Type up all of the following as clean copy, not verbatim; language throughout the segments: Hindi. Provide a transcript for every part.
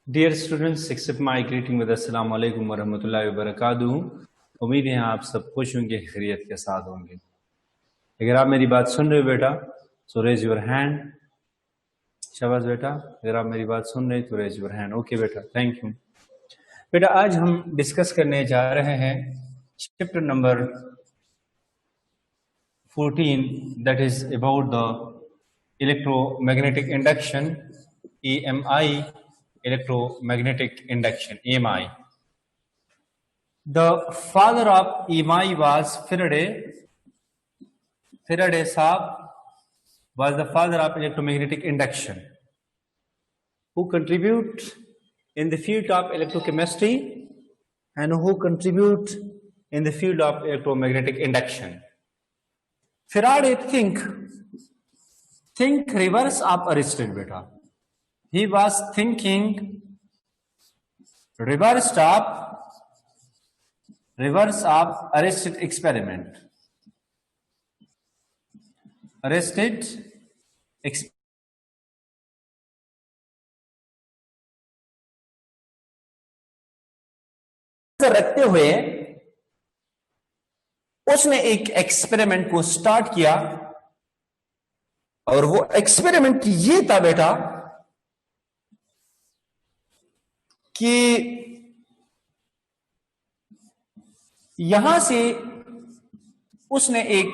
Dear students, accept my greeting with अस्सलाम वालेकुम वरहमतुल्लाहि वबरकातुहू। उम्मीद है आप सब खुश होंगे, खैरियत के साथ होंगे। अगर आप मेरी बात सुन रहे हो बेटा तो रेज योर हैंड। शाबाश बेटा, अगर आप मेरी बात सुन रहे हो तो रेज योर हैंड। ओके बेटा, थैंक यू। बेटा आज हम डिस्कस करने जा रहे हैं chapter number 14, that is about the electromagnetic induction, EMI, electromagnetic induction, EMI. The father of EMI was Faraday. Faraday Saab was the father of electromagnetic induction, who contribute in the field of electrochemistry and who contribute in the field of electromagnetic induction. Faraday think reverse of Aristotle beta. He was thinking reverse of Aristotle experiment. Aristotle रखते हुए उसने एक एक्सपेरिमेंट को स्टार्ट किया और वो एक्सपेरिमेंट ये था बेटा कि यहां से उसने एक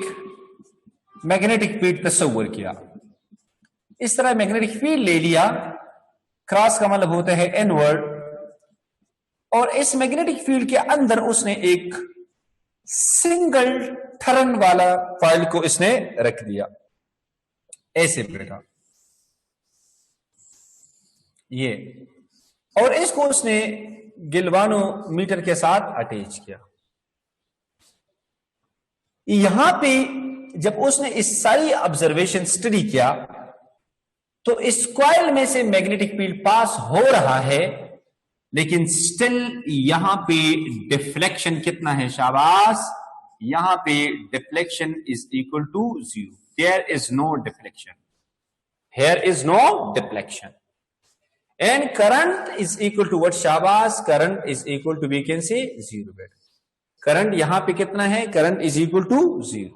मैग्नेटिक फील्ड तस्वर किया। इस तरह मैग्नेटिक फील्ड ले लिया, क्रॉस का मतलब होता है इनवर्ड, और इस मैग्नेटिक फील्ड के अंदर उसने एक सिंगल टर्न वाला कॉइल को इसने रख दिया ऐसे बेटा, ये, और इसको उसने गिलवानोमीटर के साथ अटैच किया। यहां पे जब उसने इस सारी ऑब्जर्वेशन स्टडी किया तो इस कॉइल में से मैग्नेटिक फील्ड पास हो रहा है, लेकिन स्टिल यहां पे डिफ्लेक्शन कितना है? शाबाश, यहां पे deflection is equal to 0। There is no deflection, here is no deflection, and current is equal to what? शाबाश, current is equal to, we can say 0 बेटा। करंट यहां पे कितना है? Current is equal to 0।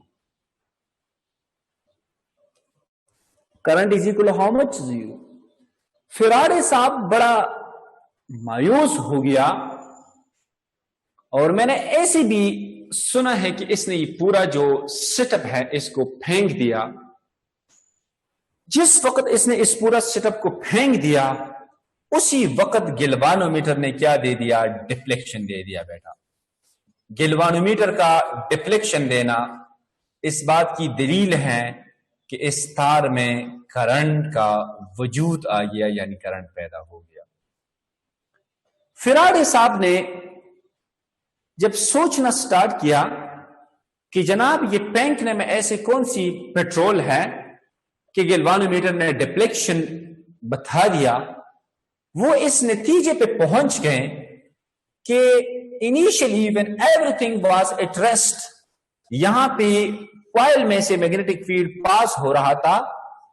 Current is equal how much? 0। Faraday साहब बड़ा मायूस हो गया, और मैंने ऐसे भी सुना है कि इसने ये पूरा जो सेटअप है इसको फेंक दिया। जिस वक्त इसने इस पूरा सेटअप को फेंक दिया उसी वक्त गिलवानोमीटर ने क्या दे दिया? डिफ्लेक्शन दे दिया बेटा। गिलवानोमीटर का डिफ्लेक्शन देना इस बात की दलील है कि इस तार में करंट का वजूद आ गया, यानी करंट पैदा हो गया। फैराडे साहब ने जब सोचना स्टार्ट किया कि जनाब ये फेंकने में ऐसी कौन सी पेट्रोल है कि गिलवानोमीटर ने डिफ्लेक्शन बता दिया, वो इस नतीजे पे पहुंच गए कि initially when everything was at rest, यहां पे कॉइल में से मैग्नेटिक फील्ड पास हो रहा था,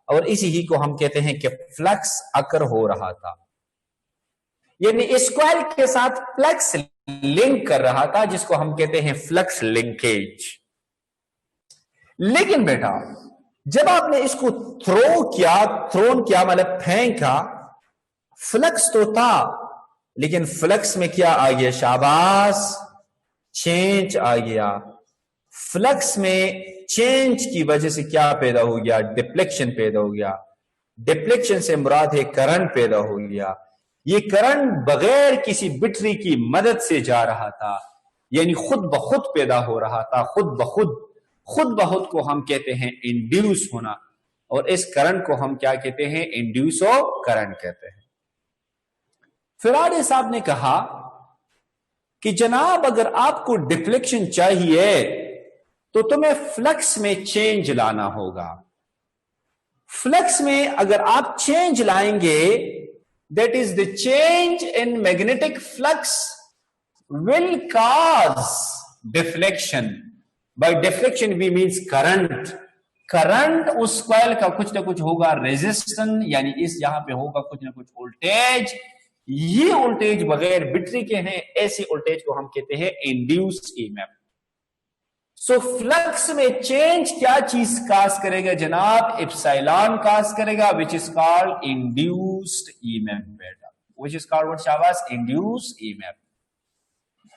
और इसी ही को हम कहते हैं कि फ्लक्स अकर हो रहा था, यानी इस कॉइल के साथ फ्लक्स लिंक कर रहा था, जिसको हम कहते हैं फ्लक्स लिंकेज। लेकिन बेटा जब आपने इसको थ्रोन किया मतलब फेंका, फ्लक्स तो था, लेकिन फ्लक्स में क्या आ गया? शाबाश, चेंज आ गया। फ्लक्स में चेंज की वजह से क्या पैदा हो गया? डिफ्लेक्शन पैदा हो गया। डिफ्लेक्शन से मुराद है करंट पैदा हो गया। ये करंट बगैर किसी बैटरी की मदद से जा रहा था, यानी खुद ब खुद पैदा हो रहा था। खुद ब खुद को हम कहते हैं इंड्यूस होना, और इस करंट को हम क्या कहते हैं? इंड्यूस करंट कहते हैं। फैराडे साहब ने कहा कि जनाब अगर आपको डिफ्लेक्शन चाहिए तो तुम्हें फ्लक्स में चेंज लाना होगा। फ्लक्स में अगर आप चेंज लाएंगे, that is the change in magnetic flux will cause deflection, by deflection we means current. Current उस कॉइल का कुछ ना कुछ होगा रेजिस्टेंस, यानी इस यहां पे होगा कुछ ना कुछ वोल्टेज। ये वोल्टेज बगैर बैटरी के हैं, ऐसी वोल्टेज को हम कहते हैं इंड्यूस्ड ईएमएफ। सो फ्लक्स में चेंज क्या चीज काज करेगा जनाब? एप्सिलॉन काज करेगा, which is called induced EMF बेटा, विच इज कॉल्ड व्हाट शाबाश? Induced EMF.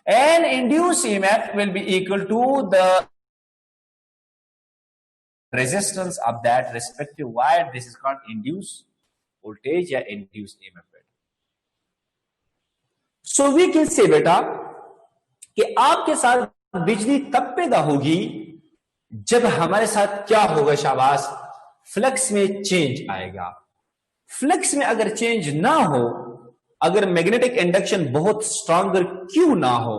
And induced EMF will be equal to the resistance of that respective wire. This is called induced voltage या induced EMF बेटा। So we can say बेटा कि आपके साथ बिजली तब पैदा होगी जब हमारे साथ क्या होगा शाबाश? फ्लक्स में चेंज आएगा। फ्लक्स में अगर चेंज ना हो, अगर मैग्नेटिक इंडक्शन बहुत स्ट्रॉन्गर क्यों ना हो,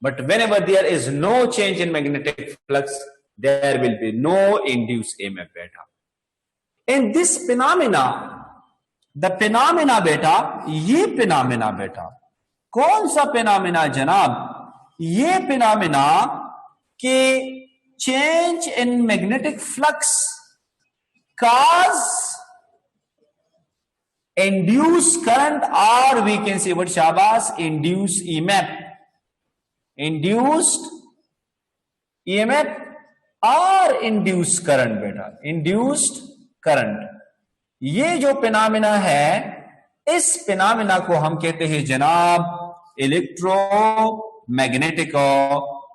but whenever there is no change in magnetic flux, there will be no induced EMF beta. In this phenomena, the phenomena beta, ये phenomena beta, कौन सा phenomena जनाब? ये phenomena के change in magnetic flux cause induced current, or we can say what शाबाश? Induced EMF, induced EMF और इंड्यूस्ड करंट बेटा, इंड्यूस्ड करंट। ये जो फिनोमेना है, इस फिनोमेना को हम कहते हैं जनाब electromagnetic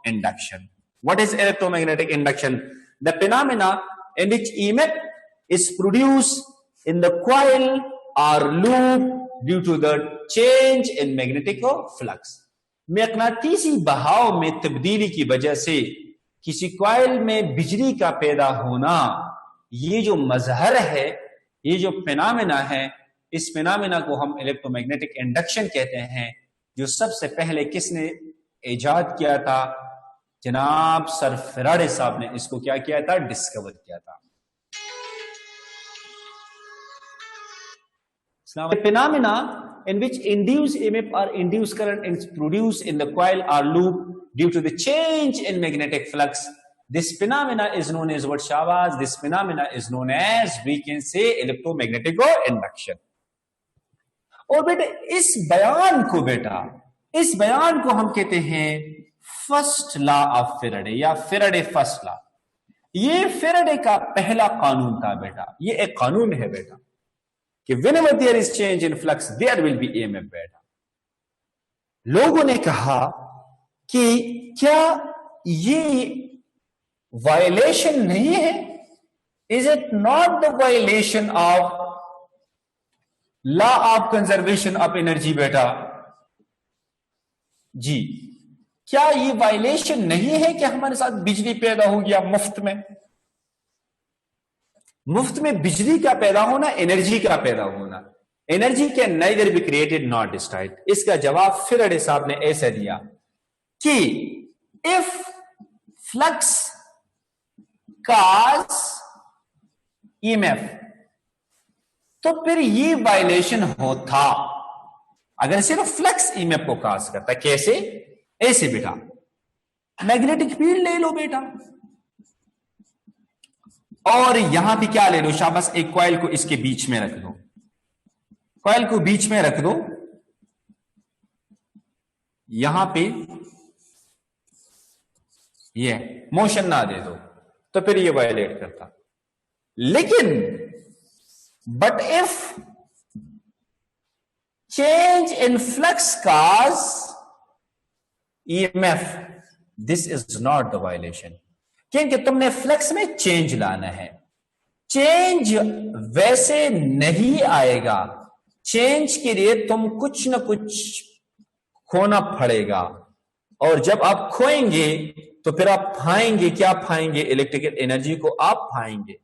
induction. What is electromagnetic induction? The phenomena in which EMF is produced in the coil और loop due to the change in magnetic flux. मैग्नेटिसी बहाव में तब्दीली की वजह से किसी कॉइल में बिजली का पैदा होना, ये जो मजहर है, ये जो फिनोमेना है, इस फिनोमेना को हम इलेक्ट्रोमैग्नेटिक इंडक्शन कहते हैं। जो सबसे पहले किसने इजाद किया था? जनाब सर फैराडे साहब ने इसको क्या किया था? डिस्कवर किया था। Phenomena in which induced EMF or induced current is produced in the coil or loop due to the change in magnetic flux. This phenomena is known as what शाबाश? This phenomena is known as, we can say, electromagnetic induction. और बेटे इस बयान को हम कहते हैं फर्स्ट लॉ ऑफ फैराडे या फैराडे फर्स्ट लॉ। ये फैराडे का पहला कानून था बेटा, ये एक कानून है बेटा कि whenever there is change in flux, there will be EMF बेटा। लोगों ने कहा कि क्या ये वायलेशन नहीं है? Is it not the violation of law of conservation of energy बेटा? जी, क्या ये वायलेशन नहीं है कि हमारे साथ बिजली पैदा हो गया मुफ्त में? मुफ्त में बिजली का पैदा होना, एनर्जी का पैदा होना। Energy can neither be created not destroyed. इसका जवाब फैराडे साहब ने ऐसा दिया कि इफ फ्लक्स काज ईएमएफ, तो फिर ये वायलेशन होता अगर सिर्फ फ्लक्स ईएमएफ को काज करता। कैसे? ऐसे बेटा, मैग्नेटिक फील्ड ले लो बेटा, और यहां भी क्या ले लो शाबाश? एक कॉइल को इसके बीच में रख दो, कॉइल को बीच में रख दो, यहां पे ये मोशन ना दे दो, तो फिर ये वायलेट करता। लेकिन but if change in flux cause EMF, this is not the violation, क्योंकि तुमने फ्लक्स में चेंज लाना है। चेंज वैसे नहीं आएगा, चेंज के लिए तुम कुछ ना कुछ खोना पड़ेगा, और जब आप खोएंगे तो फिर आप पाएंगे, क्या पाएंगे? इलेक्ट्रिकल एनर्जी को आप पाएंगे।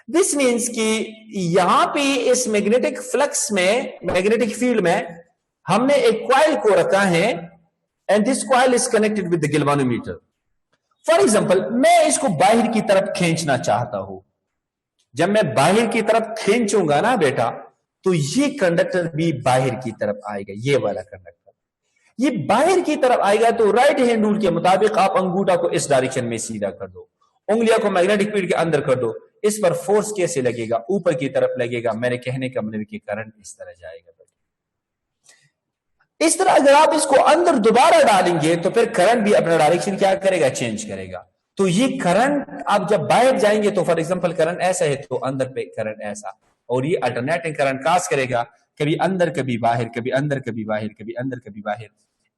दिस मीन्स कि यहां पे इस मैग्नेटिक फ्लक्स में, मैग्नेटिक फील्ड में हमने एक कॉइल को रखा है, and this coil is connected with the galvanometer. For example, मैं इसको बाहर की तरफ खींचना चाहता हूं। जब मैं बाहर की तरफ खींचूंगा ना बेटा, तो ये कंडक्टर भी बाहर की तरफ आएगा, ये वाला कंडक्टर। ये बाहर की तरफ आएगा तो राइट हैंड रूल के मुताबिक आप अंगूठा को इस डायरेक्शन में सीधा कर दो, उंगलियों को मैग्नेटिक फील्ड के अंदर कर दो, इस पर फोर्स कैसे लगेगा? ऊपर की तरफ लगेगा। मेरे कहने का मतलब कि करंट इस तरह जाएगा। इस तरह अगर आप इसको अंदर दोबारा डालेंगे तो फिर करंट भी अपना डायरेक्शन क्या करेगा? चेंज करेगा। तो ये करंट आप जब बाहर जाएंगे तो फॉर एग्जांपल करंट ऐसा है तो अंदर पे करंट ऐसा, और ये अल्टरनेटिंग करंट काज करेगा, कभी अंदर कभी बाहर, कभी अंदर कभी बाहर, कभी अंदर कभी बाहर।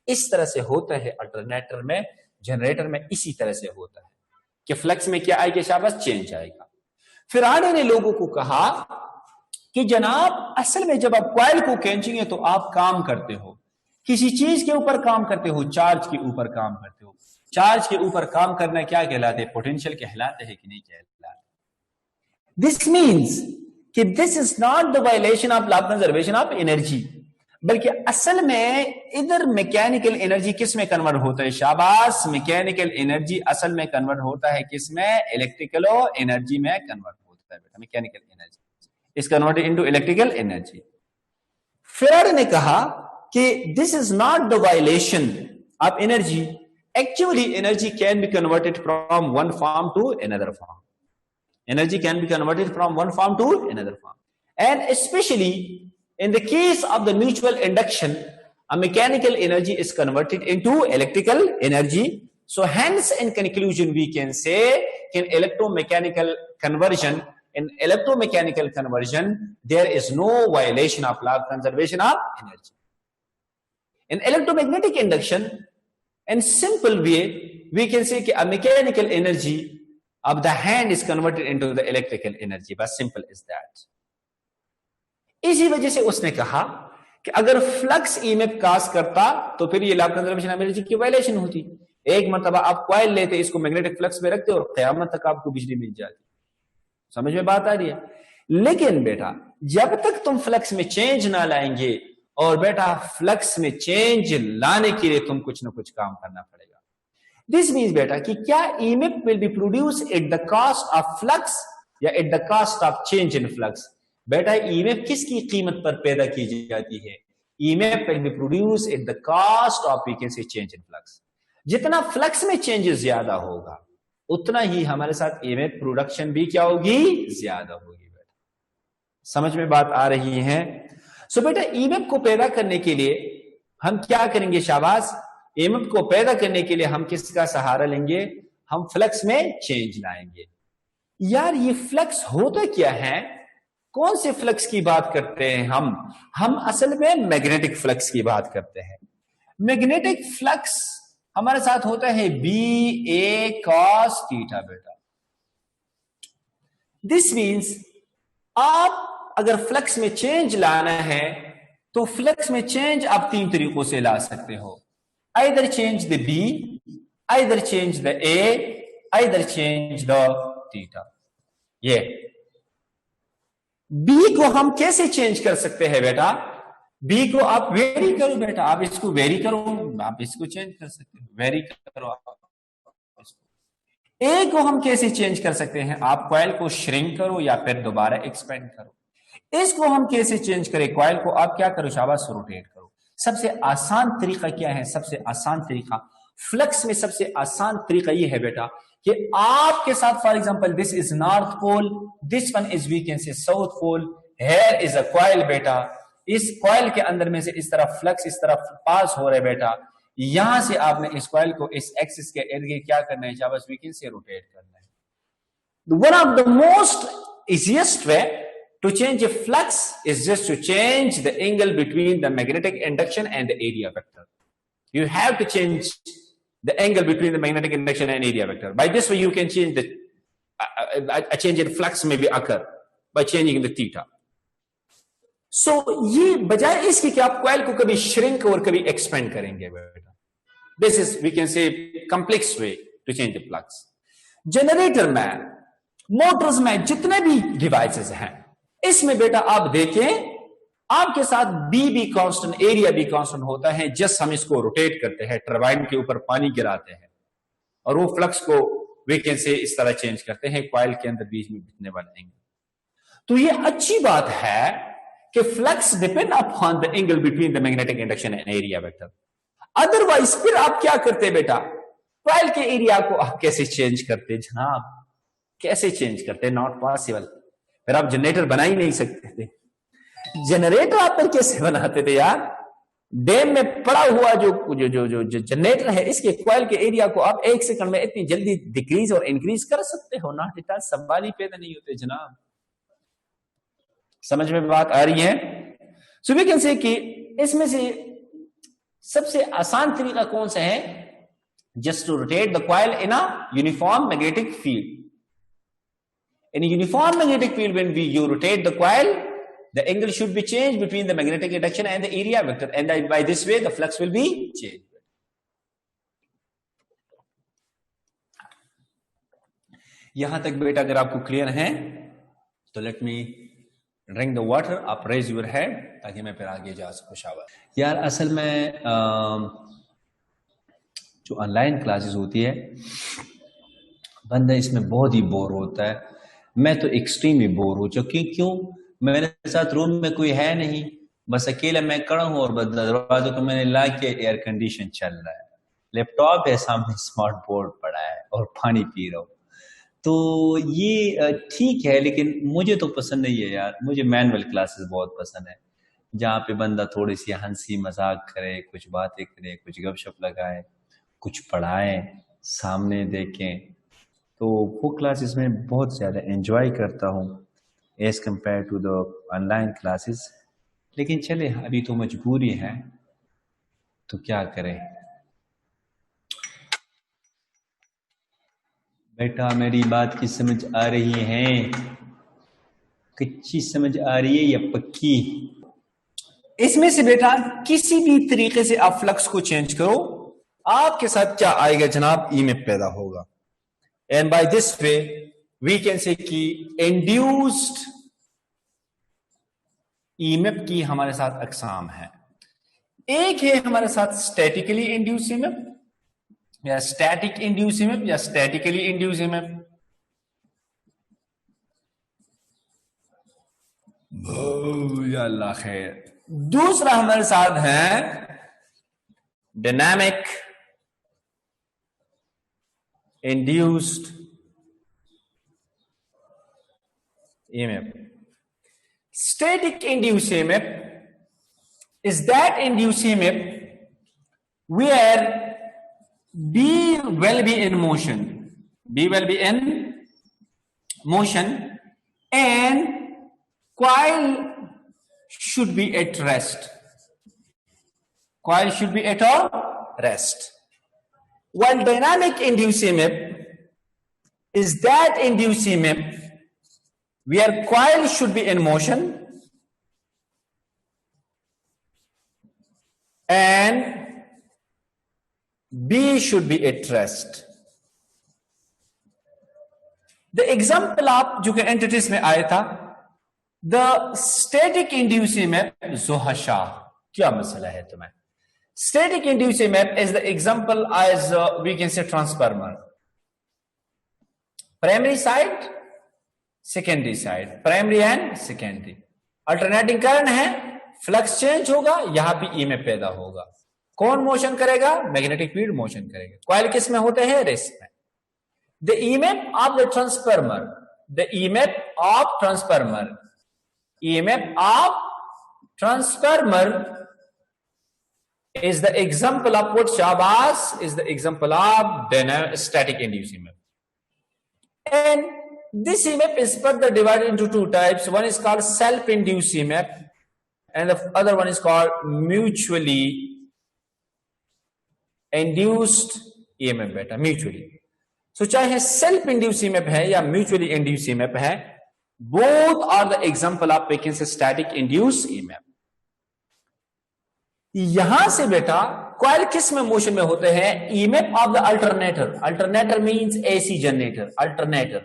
इस तरह से होता है अल्टरनेटर में, जनरेटर में इसी तरह से होता है कि फ्लक्स में क्या आएगा? शाबाश, चेंज आएगा। फिर आने ने लोगों को कहा कि जनाब असल में जब आप कॉइल को खींचेंगे तो आप काम करते हो, किसी चीज के ऊपर काम करते हो, चार्ज के ऊपर काम करते हो। चार्ज के ऊपर काम करना क्या कहलाते हैं? पोटेंशियल कहलाते हैं कि नहीं कहलाते? दिस मीन्स कि this is not the violation of law of conservation of energy, बल्कि असल में इधर मैकेनिकल एनर्जी किस में कन्वर्ट होता है? शाबाश, मैकेनिकल एनर्जी असल में कन्वर्ट होता है किस में? इलेक्ट्रिकल एनर्जी में कन्वर्ट होता है बेटा। Mechanical energy is converted into electrical energy. Faraday ने कहा कि this is not the violation of energy, actually energy can be converted from one form to another form. Energy can be converted from one form to another form, and especially in the case of the mutual induction, a mechanical energy is converted into electrical energy. So hence in conclusion we can say in electromechanical conversion, there is no violation of law of conservation of energy. In electromagnetic induction, in simple way we can say कि a mechanical energy of the hand is converted into the electrical energy, बस simple is that. इसी वजह से उसने कहा कि अगर फ्लक्स ईएमएफ काज करता तो फिर ये law of conservation of energy की वायलेशन होती। एक मर्तबा आप कॉइल लेते, इसको मैग्नेटिक फ्लक्स में रखते और कयामत तक आपको बिजली मिल जाती। समझ में बात आ रही है? लेकिन बेटा जब तक तुम फ्लक्स में चेंज ना लाएंगे, और बेटा फ्लक्स में चेंज लाने के लिए तुम कुछ ना कुछ काम करना पड़ेगा। दिस मीन्स बेटा कि क्या EMF will be produce at the cost of flux या at the cost of change in flux? बेटा ईएमएफ किसकी कीमत पर पैदा की जाती है? EMF will be produce at the cost of we can say change in flux. जितना फ्लक्स में चेंजेस ज्यादा होगा उतना ही हमारे साथ ईएमएफ प्रोडक्शन भी क्या होगी? ज्यादा होगी। बेटा समझ में बात आ रही है? सो बेटा ईएमएफ को पैदा करने के लिए हम क्या करेंगे? शाबाश, ईएमएफ को पैदा करने के लिए हम किसका सहारा लेंगे? हम फ्लक्स में चेंज लाएंगे। यार ये फ्लक्स होता क्या है? कौन से फ्लक्स की बात करते हैं हम असल में मैग्नेटिक फ्लक्स की बात करते हैं। मैग्नेटिक फ्लक्स हमारे साथ होता है बी ए कॉस थीटा। बेटा दिस मीन्स आप अगर फ्लक्स में चेंज लाना है तो फ्लक्स में चेंज आप तीन तरीकों से ला सकते हो। Either change the B, either change the A, either change the theta. ये B को हम कैसे चेंज कर सकते हैं बेटा? B को आप वेरी करो बेटा, आप इसको वेरी करो, आप इसको चेंज कर सकते हो, वेरी करो आप इसको। A को हम कैसे चेंज कर सकते हैं? आप कॉइल को श्रिंक करो या फिर दोबारा एक्सपेंड करो। इसको हम कैसे चेंज करें? कॉइल को आप क्या करो? शाबाश, रोटेट करो। सबसे आसान तरीका क्या है? सबसे आसान तरीका फ्लक्स में सबसे आसान तरीका ये है बेटा कि आपके साथ for example this is north pole, this one is we can say south pole, here is a coil. बेटा इस कॉइल के अंदर में से इस तरफ फ्लक्स इस तरफ पास हो रहा है। बेटा यहां से आपने इस कॉइल को इस एक्सिस के इर्द गिर्द क्या करना है? शाबाश, वी कैन से रोटेट करना है। One of the most easiest way to change a flux is just to change the angle between the magnetic induction and the area vector. You have to change the angle between the magnetic induction and area vector. By this way, you can change the a change in flux may be occur by changing the theta. So ये बजाय इसके कि आप कॉइल को कभी shrink और कभी expand करेंगे बेटा, this is we can say complex way to change the flux. Generator में, motors में जितने भी devices हैं इसमें बेटा आप देखें आपके साथ बी भी कांस्टेंट, एरिया भी कांस्टेंट होता है। जस्ट हम इसको रोटेट करते हैं, टरबाइन के ऊपर पानी गिराते हैं और वो फ्लक्स को वीकेंड से इस तरह चेंज करते हैं, कॉइल के अंदर बीच में बितने वाले एंगल। तो ये अच्छी बात है कि flux depend upon the angle between the magnetic induction and area vector. Otherwise फिर आप क्या करते बेटा, कॉइल के एरिया को आप कैसे चेंज करते जनाब, कैसे चेंज करते? Not possible. फिर आप जनरेटर बना ही नहीं सकते थे। जनरेटर आप फिर कैसे बनाते थे यार? डैम में पड़ा हुआ जो जो जो जो, जो जनरेटर है, इसके कॉइल के एरिया को आप 1 सेकंड में इतनी जल्दी डिक्रीज और इंक्रीज कर सकते हो? नॉट इट, सवाल ही पैदा नहीं होते जनाब। समझ में बात आ रही है? सो वी कैन से कि इसमें से सबसे आसान तरीका कौन सा है? Just to rotate the coil in a uniform magnetic field. In a uniform magnetic field, when you rotate the coil, the angle should be changed between the magnetic induction and the area vector, and by this way the flux will be changed. यहां तक बेटा अगर आपको क्लियर है तो let me drink the water, आप रेज योर हैंड ताकि मैं फिर आगे जा सकूं। शाबाश यार। असल में जो ऑनलाइन क्लासेस होती है, बंदा इसमें बहुत ही बोर होता है। मैं तो एक्सट्रीमली बोर हो चुकी। क्यों? मेरे साथ रूम में कोई है नहीं, बस अकेला मैं खड़ा हूं और बस दरवाजे को मैंने ला के एयर कंडीशन चल रहा है, लैपटॉप है सामने, स्मार्ट बोर्ड पड़ा है और पानी पी रहा हूं। तो ये ठीक है, लेकिन मुझे तो पसंद नहीं है यार। मुझे मैनुअल क्लासेस बहुत पसंद है, जहाँ पे बंदा थोड़ी सी हंसी मजाक करे, कुछ बातें करे, कुछ गपशप लगाए, कुछ पढ़ाए, सामने देखें। तो वो क्लासेस में बहुत ज़्यादा एंजॉय करता हूँ as compared to the online classes. लेकिन चले, अभी तो मजबूरी है, तो क्या करें। बेटा मेरी बात की समझ आ रही है? कच्ची समझ आ रही है या पक्की? इसमें से बेटा किसी भी तरीके से आप फ्लक्स को चेंज करो, आपके साथ क्या आएगा जनाब? ईएमएफ पैदा होगा। And by this way, we can say कि induced EMF की हमारे साथ अकसाम है। एक है हमारे साथ स्टैटिकली इंड्यूस EMF या स्टैटिक इंड्यूस EMF या स्टैटिकली इंड्यूस EMF। या अल्लाह खैर। दूसरा हमारे साथ है dynamic induced EMF. Static induced EMF is that induced EMF where B will be in motion. B will be in motion and coil should be at rest. Coil should be at a rest. While dynamic induced EMF is that induced EMF where coil should be in motion and B should be at rest. The example आप जो कि एंटिटीज में आया था, the static induced EMF, जोहाशा क्या मसला है तुम्हें? Static induced EMF is the example as we can say transformer. Primary side, secondary side, primary and secondary. Alternating current है, फ्लक्स चेंज होगा, यहां पे EMF पैदा होगा। कौन मोशन करेगा? मैग्नेटिक फील्ड मोशन करेगा। कॉइल किस में होते हैं? रेस्ट में। The EMF of the transformer, the EMF of transformer, EMF of transformer is the example of what? Shabas is the example of static induced EMF. And this EMF is further divided into two types. One is called self-induced EMF and the other one is called mutually induced EMF beta, mutually. So चाहे self-induced EMF है या mutually induced EMF है, both are the example of we can say static induced EMF. यहां से बेटा कॉइल किस में मोशन में होते हैं? EMF of the alternator. Alternator means AC generator. Alternator.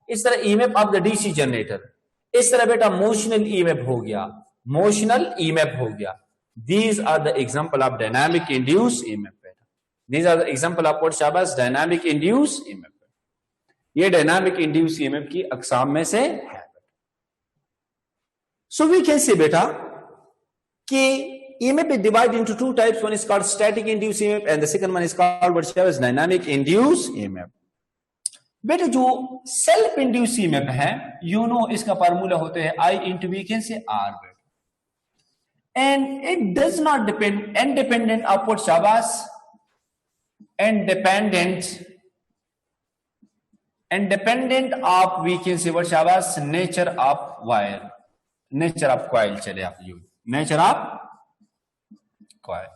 इस तरह EMF of the DC generator. इस तरह बेटा motional EMF हो गया, motional EMF हो गया. These are the example of dynamic induced EMF. These are the example of what Shabas? Dynamic induced EMF. ये dynamic induced EMF की अकसाम में से है। So we can say बेटा कि EMF is divided into two types. One is called static induced EMF and the second one is called what is dynamic induced EMF. बेटे जो सेल्फ इंड्यूस EMF है, यू नो इसका फार्मूला होता है I into V can say R बेटा, and it does not depend independent upward शाबाश independent of we can say what शाबाश nature of wire, nature of coil, चले आप यू nature of coil,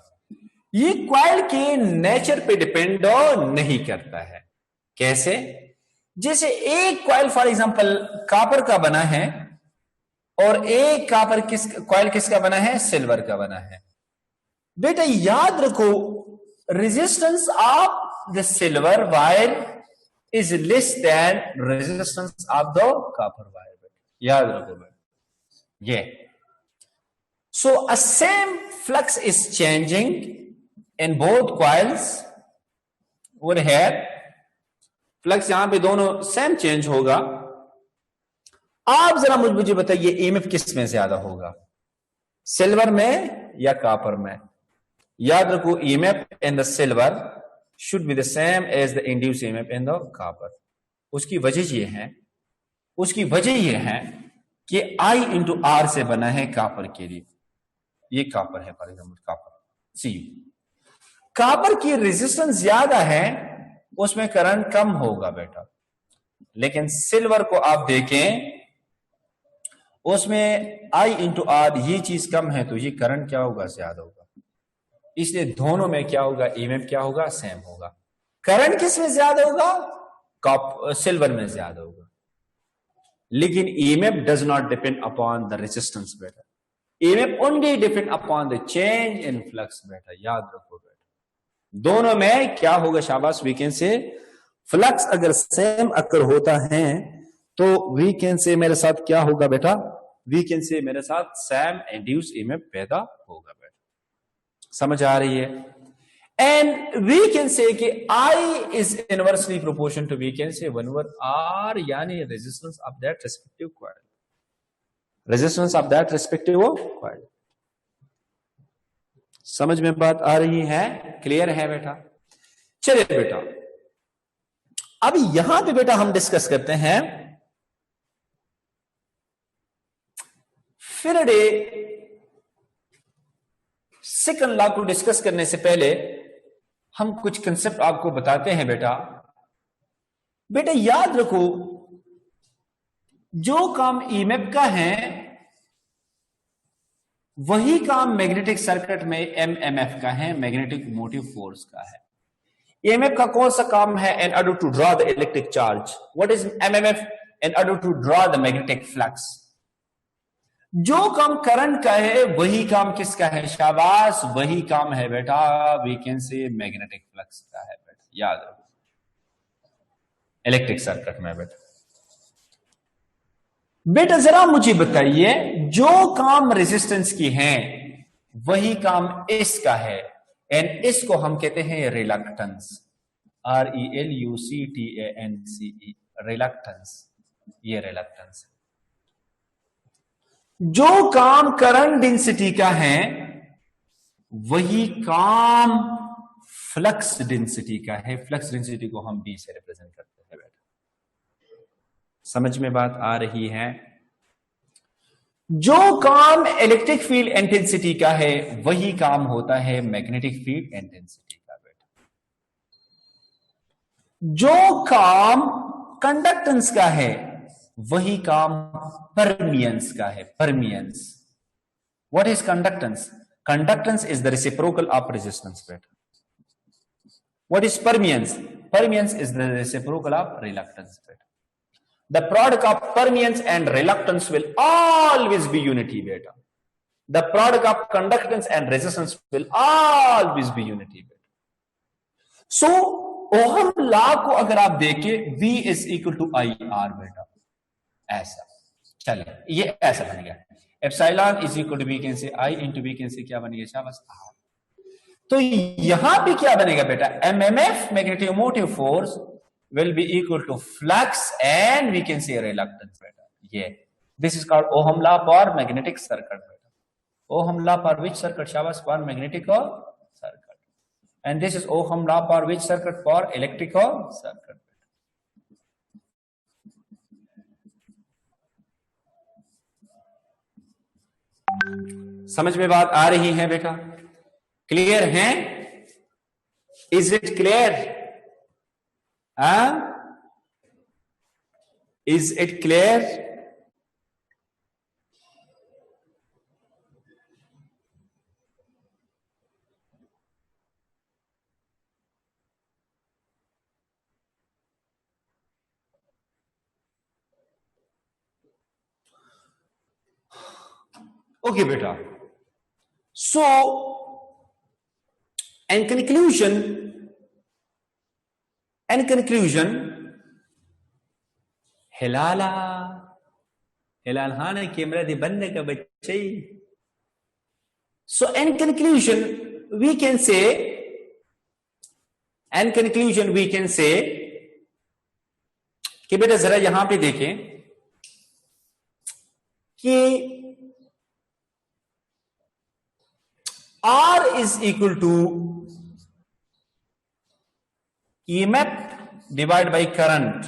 ये coil के नेचर पे डिपेंड नहीं करता है। कैसे? जैसे एक coil फॉर एग्जांपल कॉपर का बना है और एक कॉपर coil किसका बना है? सिल्वर का बना है। बेटा याद रखो resistance of the silver wire is less than resistance of the copper wire. याद रखो बेटा ये। So a same flux is changing in both coils. over here flux यहां पे दोनों सेम चेंज होगा। आप जरा मुझे बताइए ईएमएफ किस में ज्यादा होगा, सिल्वर में या कॉपर में? याद रखो EMF in the silver should be the same as the induced EMF in the copper. उसकी वजह ये है कि I into R से बना है कॉपर के लिए। ये कॉपर है for example copper see, copper की रेजिस्टेंस ज्यादा है उसमें करंट कम होगा बेटा, लेकिन सिल्वर को आप देखें उसमें I into R ये चीज कम है तो ये करंट क्या होगा? ज्यादा होगा। इसलिए दोनों में क्या होगा? ईएमएफ क्या होगा? सेम होगा। करंट किस में ज्यादा होगा? सिल्वर में ज्यादा होगा, लेकिन EMF does not depend upon the resistance बेटा, EMF only depend upon the change in flux बेटा। याद रखो बेटा दोनों में क्या होगा? शाबाश वी कैन से फ्लक्स अगर सेम अकर होता है तो वी कैन से मेरे साथ क्या होगा बेटा? वी कैन से मेरे साथ सेम इंड्यूस ईएमएफ पैदा होगा बेटा। समझ आ रही है? एंड वी कैन से कि I is inversely proportion to we can say 1/R, यानी resistance of that respective coil, resistance of that respective coil. समझ में बात आ रही है? क्लियर है बेटा? चलिए बेटा अब यहां पे बेटा हम डिस्कस करते हैं फेराडे सेकंड लॉ को डिस्कस करने से पहले हम कुछ कंसेप्ट आपको बताते हैं बेटा। बेटा याद रखो जो काम ईएमएफ का है वही काम मैग्नेटिक सर्किट में एमएमएफ का है, मैग्नेटिक मोटिव फोर्स का है। ईएमएफ का कौन सा काम है? In order to draw the electric charge. What is MMF? In order to draw the magnetic flux. जो काम करंट का है वही काम किसका है? शाबाश वही काम है बेटा we can say magnetic flux का है बेटा। याद रखो इलेक्ट्रिक सर्किट में बेटा। बेटा जरा मुझे बताइए जो काम रेजिस्टेंस की है वही काम इसका है, एंड इसको हम कहते हैं रिलक्टेंस, RELUCTANCE, रिलक्टेंस। ये रिलक्टेंस जो काम करंट डेंसिटी का है वही काम फ्लक्स डेंसिटी का है। फ्लक्स डेंसिटी को हम B से रिप्रेजेंट करते हैं बेटा। समझ में बात आ रही है? जो काम इलेक्ट्रिक फील्ड इंटेंसिटी का है वही काम होता है मैग्नेटिक फील्ड इंटेंसिटी का बेटा। जो काम कंडक्टेंस का है वही काम परमियंस का है, permeance. What is conductance? Conductance is the reciprocal of resistance बेटा। What is permeance? Permeance is the reciprocal of reluctance बेटा। The product of permeance and reluctance will always be unity बेटा। The product of conductance and resistance will always be unity बेटा। सो ओहम लॉ को अगर आप देखें V is equal to IR बेटा, ऐसा चले ये ऐसा बन गया। Epsilon is equal to we can say I into we can say क्या बन गया? शाबाश R। तो यहां पे क्या बनेगा बेटा? MMF magnetic motive force will be equal to flux and we can say reluctance बेटा। ये this is called Ohm law for magnetic circuit बेटा। Ohm law for which circuit? Shabash, for magnetic circuit. And this is Ohm law for which circuit? For electrical circuit. समझ में बात आ रही है बेटा? क्लियर है? Is it clear? Is it clear? Okay, beta. So, in conclusion, हिलाला ने कैमरा दे बनने का बच्चे. So, in conclusion, we can say कि बेटा जरा यहां पे देखें कि R is equal to EMF divided by current.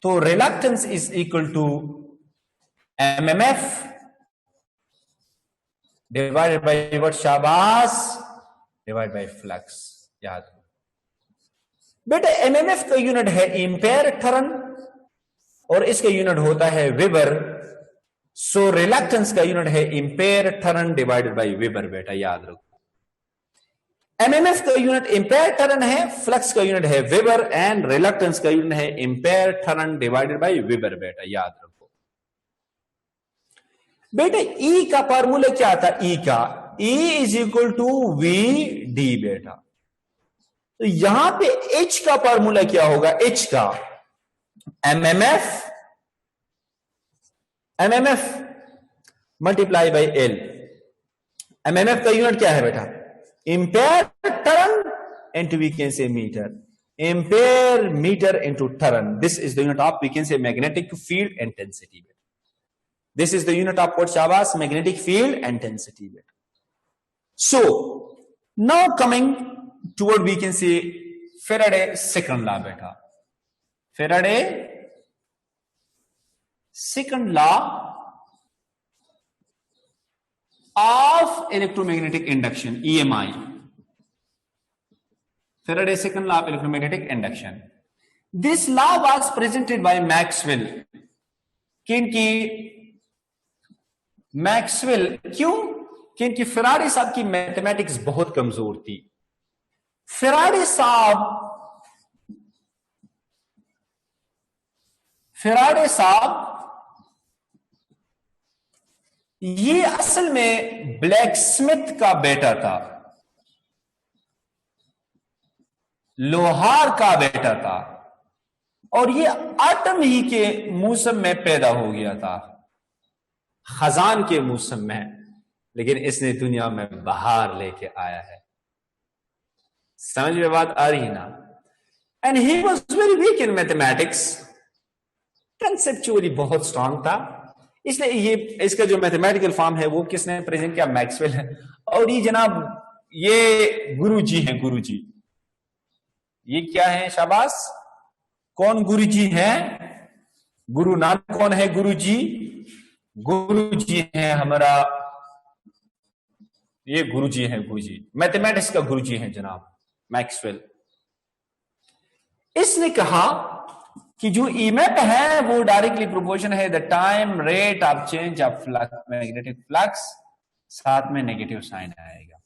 So reluctance is equal to MMF divided by what? शाबाश, divided by flux. याद हो बेटा, MMF का यूनिट है एम्पेयर टर्न और इसका यूनिट होता है वेबर. सो रिलक्टेंस का यूनिट है ampere turn divided by weber. बेटा याद रखो, एमएमएफ का यूनिट एम्पेयर टर्न है, फ्लक्स का यूनिट है वेबर एंड रिलक्टेंस का यूनिट है ampere turn divided by weber. बेटा याद रखो. बेटा ई का फॉर्मूला क्या था? ई का E is equal to V D. बेटा तो यहां पे H का फॉर्मूला क्या होगा? H का MMF multiply by L. MMF का यूनिट क्या है बेटा? Ampere turn into we can say metre. Ampere metre into turn. This is the unit of we can say magnetic field intensity. This is the unit of what शाबाश? Magnetic field intensity. So now coming toward we can say Faraday second law. बेटा Faraday second law of electromagnetic induction, EMI. Faraday's second law of electromagnetic induction. This law was presented by Maxwell. क्योंकि मैक्सवेल, क्यों? क्योंकि फेराडे साहब की मैथमेटिक्स बहुत कमजोर थी. फेराडे साहब ये असल में ब्लैक स्मिथ का बेटा था, लोहार का बेटा था, और ये आटम ही के मौसम में पैदा हो गया था, खजान के मौसम में, लेकिन इसने दुनिया में बहार लेके आया है. समझ में बात आ रही ना? And he was very weak in mathematics. Conceptually बहुत स्ट्रांग था, इसलिए ये इसका जो मैथमेटिकल फॉर्म है वो किसने प्रेजेंट किया? मैक्सवेल है. और ये जनाब ये गुरुजी हैं, गुरुजी. ये क्या है? शाबाश. कौन गुरुजी हैं? गुरु नानक कौन है? गुरुजी. गुरुजी हैं हमारा, ये गुरुजी हैं, गुरुजी मैथमेटिक्स का गुरुजी हैं जनाब मैक्सवेल. इसने कहा कि जो ईएमएफ है वो डायरेक्टली प्रोपोर्शन है the time rate of change of flux, magnetic flux, साथ में नेगेटिव साइन आएगा.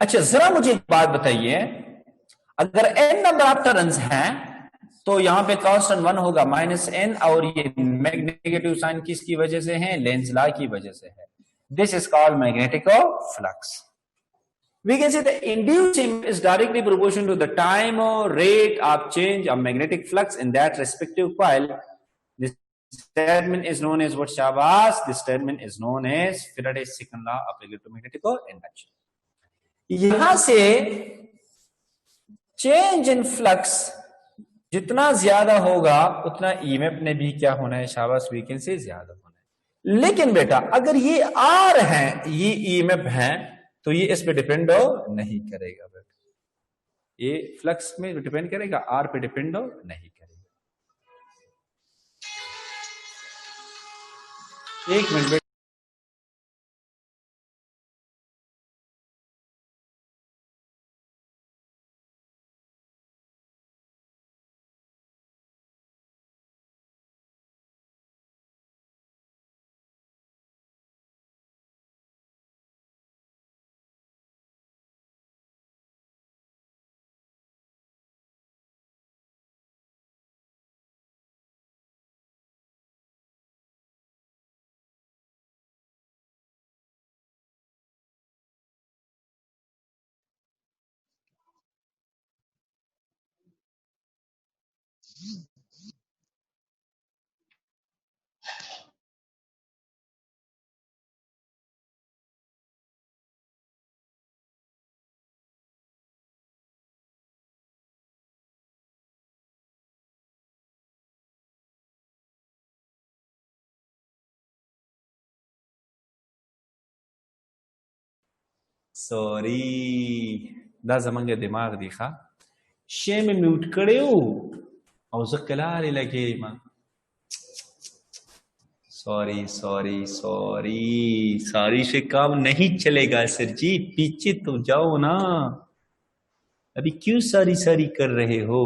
अच्छा जरा मुझे एक बात बताइए, अगर n नंबर ऑफ टर्न्स हैं तो यहां पे कांस्टेंट 1 होगा -n, और ये नेगेटिव साइन किसकी वजह से है? लेंज लॉ की वजह से है. This is called magnetic flux. We can say the induced EMF is directly proportional to the time or rate of change of magnetic flux in that respective coil. This statement is known as what? Shabash. This statement is known as Faraday's second law of electromagnetic induction. यहां से change in flux जितना ज्यादा होगा उतना ईएमएफ ने भी क्या होना है शाबाश, वीकेंड से ज्यादा होना है। लेकिन बेटा अगर ये आर है, ये ईएमएफ है, तो ये इस पे डिपेंड नहीं करेगा बेटा, ये फ्लक्स में डिपेंड करेगा, आर पे डिपेंड नहीं करेगा। एक मिनट बेटा, सॉरी दा जमंगे दिमाग दिखा शे में म्यूट करे और जकला लगे मां, सॉरी सॉरी सॉरी सॉरी से काम नहीं चलेगा सर जी, पीछे तो जाओ ना, अभी क्यों सारी सारी कर रहे हो?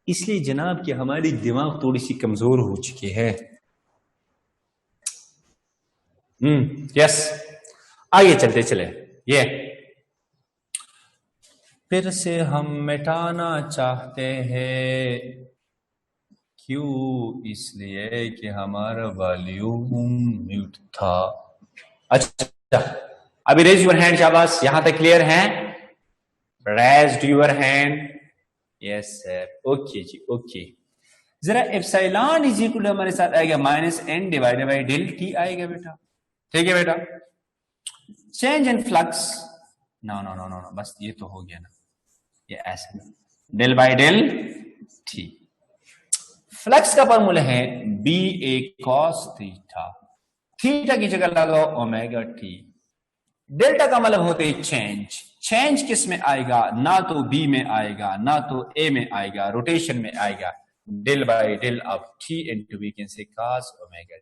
इसलिए जनाब कि हमारी दिमाग थोड़ी सी कमजोर हो चुकी है। यस, आगे चलते चले। ये फिर से हम मिटाना चाहते हैं, क्यों? इसलिए कि हमारा वॉल्यूम म्यूट था। अच्छा, अभी रेज योर हैंड, शाबाश, यहां तक क्लियर है? Raise your hand, yes sir, okay जी, ओके। जरा एप्सिलॉन इज इक्वल हमारे साथ आएगा -n divided by del T आएगा बेटा, ठीक है बेटा। Change in flux, no no no no, बस ये तो हो गया ना, ये ऐसे डेल बाय डेल टी। फ्लक्स का फॉर्मूला है B A cos theta, theta की जगह लगाओ ओमेगा टी। डेल्टा का मतलब होते है चेंज, चेंज किस में आएगा? ना तो बी में आएगा ना तो ए में आएगा, रोटेशन में आएगा। Del by del of T into we can say cos omega